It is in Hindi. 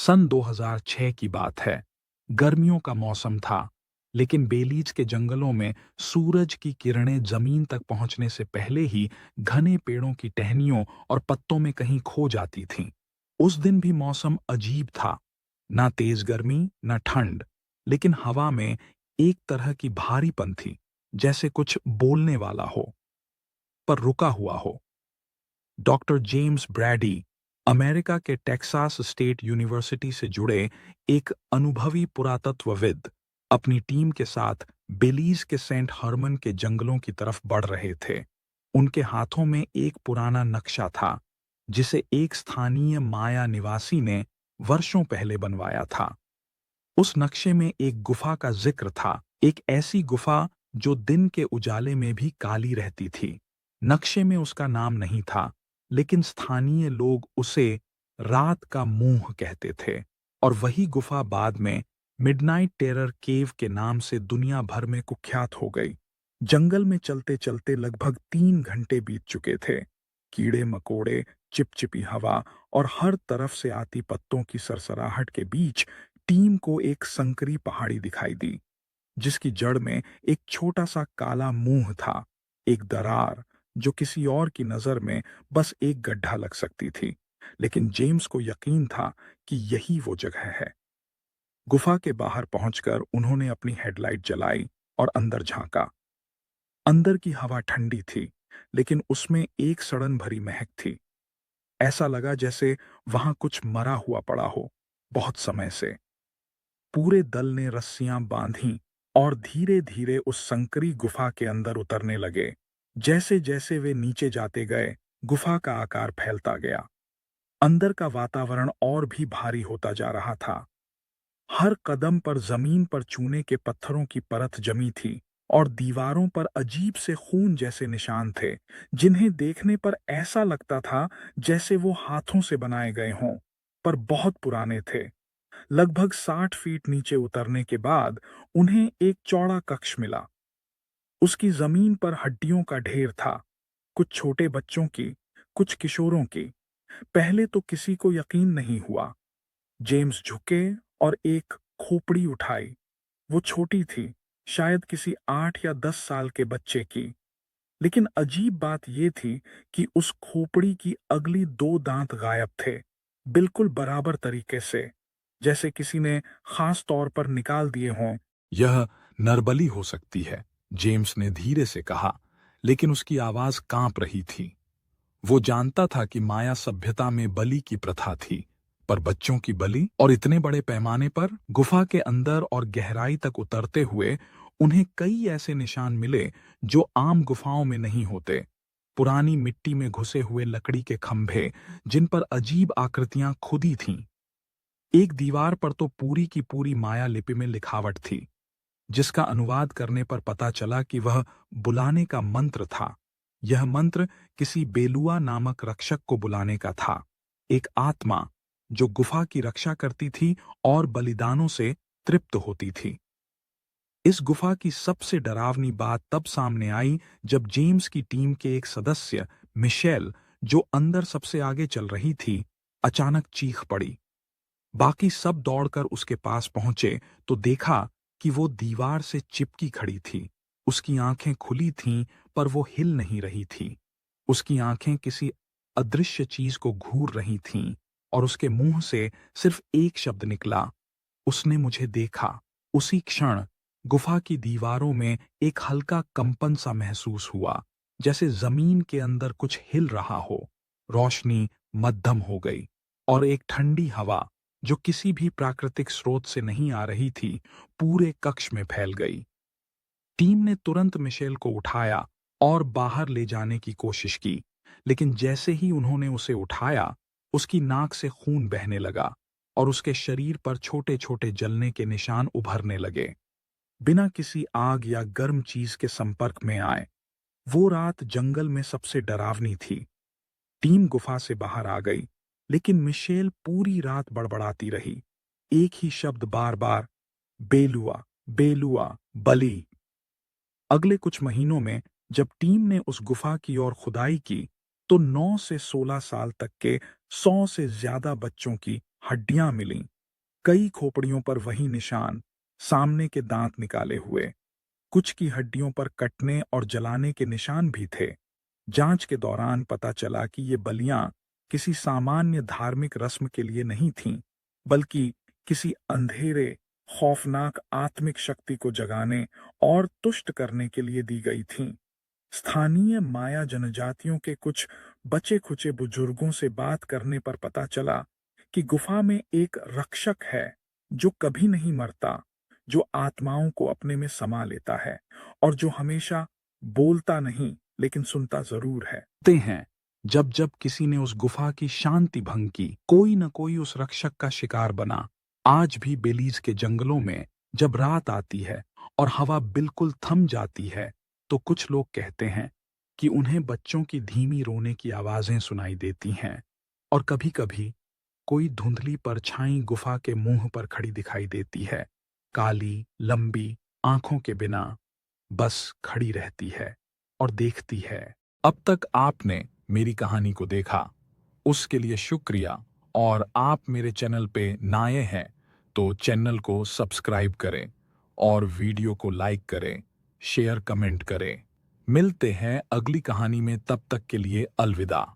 सन 2006 की बात है। गर्मियों का मौसम था, लेकिन बेलीज के जंगलों में सूरज की किरणें जमीन तक पहुंचने से पहले ही घने पेड़ों की टहनियों और पत्तों में कहीं खो जाती थीं। उस दिन भी मौसम अजीब था, ना तेज गर्मी, ना ठंड, लेकिन हवा में एक तरह की भारीपन थी, जैसे कुछ बोलने वाला हो, पर रुका हुआ हो। डॉक्टर जेम्स ब्रैडी, अमेरिका के टेक्सास स्टेट यूनिवर्सिटी से जुड़े एक अनुभवी पुरातत्वविद, अपनी टीम के साथ बेलीज के सेंट हर्मन के जंगलों की तरफ बढ़ रहे थे। उनके हाथों में एक पुराना नक्शा था, जिसे एक स्थानीय माया निवासी ने वर्षों पहले बनवाया था। उस नक्शे में एक गुफा का जिक्र था, एक ऐसी गुफा जो दिन के उजाले में भी काली रहती थी। नक्शे में उसका नाम नहीं था, लेकिन स्थानीय लोग उसे रात का मुंह कहते थे, और वही गुफा बाद में मिडनाइट टेरर केव के नाम से दुनिया भर में कुख्यात हो गई। जंगल में चलते चलते लगभग 3 घंटे बीत चुके थे। कीड़े मकोड़े, चिपचिपी हवा और हर तरफ से आती पत्तों की सरसराहट के बीच टीम को एक संकरी पहाड़ी दिखाई दी, जिसकी जड़ में एक छोटा सा काला मुंह था, एक दरार जो किसी और की नजर में बस एक गड्ढा लग सकती थी। लेकिन जेम्स को यकीन था कि यही वो जगह है। गुफा के बाहर पहुंचकर उन्होंने अपनी हेडलाइट जलाई और अंदर झांका। अंदर की हवा ठंडी थी, लेकिन उसमें एक सड़न भरी महक थी। ऐसा लगा जैसे वहां कुछ मरा हुआ पड़ा हो, बहुत समय से। पूरे दल ने रस्सियां बांधी और धीरे धीरे उस संकरी गुफा के अंदर उतरने लगे। जैसे जैसे वे नीचे जाते गए, गुफा का आकार फैलता गया। अंदर का वातावरण और भी भारी होता जा रहा था। हर कदम पर जमीन पर चूने के पत्थरों की परत जमी थी, और दीवारों पर अजीब से खून जैसे निशान थे, जिन्हें देखने पर ऐसा लगता था जैसे वो हाथों से बनाए गए हों, पर बहुत पुराने थे। लगभग 60 फीट नीचे उतरने के बाद उन्हें एक चौड़ा कक्ष मिला। उसकी जमीन पर हड्डियों का ढेर था, कुछ छोटे बच्चों की, कुछ किशोरों की। पहले तो किसी को यकीन नहीं हुआ। जेम्स झुके और एक खोपड़ी उठाई। वो छोटी थी, शायद किसी 8 या 10 साल के बच्चे की। लेकिन अजीब बात यह थी कि उस खोपड़ी की अगली 2 दांत गायब थे, बिल्कुल बराबर तरीके से, जैसे किसी ने खास तौर पर निकाल दिए हों। यह नरबली हो सकती है, जेम्स ने धीरे से कहा, लेकिन उसकी आवाज कांप रही थी। वो जानता था कि माया सभ्यता में बलि की प्रथा थी, पर बच्चों की बलि, और इतने बड़े पैमाने पर। गुफा के अंदर और गहराई तक उतरते हुए उन्हें कई ऐसे निशान मिले जो आम गुफाओं में नहीं होते। पुरानी मिट्टी में घुसे हुए लकड़ी के खंभे, जिन पर अजीब आकृतियां खुदी थीं। एक दीवार पर तो पूरी की पूरी माया लिपि में लिखावट थी, जिसका अनुवाद करने पर पता चला कि वह बुलाने का मंत्र था। यह मंत्र किसी बेलुआ नामक रक्षक को बुलाने का था, एक आत्मा जो गुफा की रक्षा करती थी और बलिदानों से तृप्त होती थी। इस गुफा की सबसे डरावनी बात तब सामने आई जब जेम्स की टीम के एक सदस्य, मिशेल, जो अंदर सबसे आगे चल रही थी, अचानक चीख पड़ी। बाकी सब दौड़कर उसके पास पहुंचे तो देखा कि वो दीवार से चिपकी खड़ी थी। उसकी आंखें खुली थीं, पर वो हिल नहीं रही थी। उसकी आंखें किसी अदृश्य चीज को घूर रही थीं, और उसके मुंह से सिर्फ एक शब्द निकला, उसने मुझे देखा। उसी क्षण गुफा की दीवारों में एक हल्का कंपन सा महसूस हुआ, जैसे जमीन के अंदर कुछ हिल रहा हो। रोशनी मद्धम हो गई, और एक ठंडी हवा, जो किसी भी प्राकृतिक स्रोत से नहीं आ रही थी, पूरे कक्ष में फैल गई। टीम ने तुरंत मिशेल को उठाया और बाहर ले जाने की कोशिश की, लेकिन जैसे ही उन्होंने उसे उठाया, उसकी नाक से खून बहने लगा और उसके शरीर पर छोटे छोटे जलने के निशान उभरने लगे, बिना किसी आग या गर्म चीज के संपर्क में आए। वो रात जंगल में सबसे डरावनी थी। टीम गुफा से बाहर आ गई, लेकिन मिशेल पूरी रात बड़बड़ाती रही, एक ही शब्द बार बार, बेलुआ, बेलुआ, बलि। अगले कुछ महीनों में जब टीम ने उस गुफा की ओर खुदाई की, तो 9 से 16 साल तक के 100 से ज्यादा बच्चों की हड्डियां मिलीं, कई खोपड़ियों पर वही निशान, सामने के दांत निकाले हुए। कुछ की हड्डियों पर कटने और जलाने के निशान भी थे। जांच के दौरान पता चला कि ये बलियां किसी सामान्य धार्मिक रस्म के लिए नहीं थीं, बल्कि किसी अंधेरे, खौफनाक आत्मिक शक्ति को जगाने और तुष्ट करने के लिए दी गई थीं। स्थानीय माया जनजातियों के कुछ बचे-खुचे बुजुर्गों से बात करने पर पता चला कि गुफा में एक रक्षक है, जो कभी नहीं मरता, जो आत्माओं को अपने में समा लेता है और जो हमेशा बोलता नहीं, लेकिन सुनता जरूर है। ते हैं, जब जब किसी ने उस गुफा की शांति भंग की, कोई न कोई उस रक्षक का शिकार बना। आज भी बेलीज के जंगलों में जब रात आती है और हवा बिल्कुल थम जाती है, तो कुछ लोग कहते हैं कि उन्हें बच्चों की धीमी रोने की आवाजें सुनाई देती हैं और कभी-कभी कोई धुंधली परछाई गुफा के मुंह पर खड़ी दिखाई देती है, काली, लंबी आंखों के बिना, बस खड़ी रहती है और देखती है। अब तक आपने मेरी कहानी को देखा, उसके लिए शुक्रिया। और आप मेरे चैनल पे नए हैं तो चैनल को सब्सक्राइब करें और वीडियो को लाइक करें, शेयर कमेंट करें। मिलते हैं अगली कहानी में, तब तक के लिए अलविदा।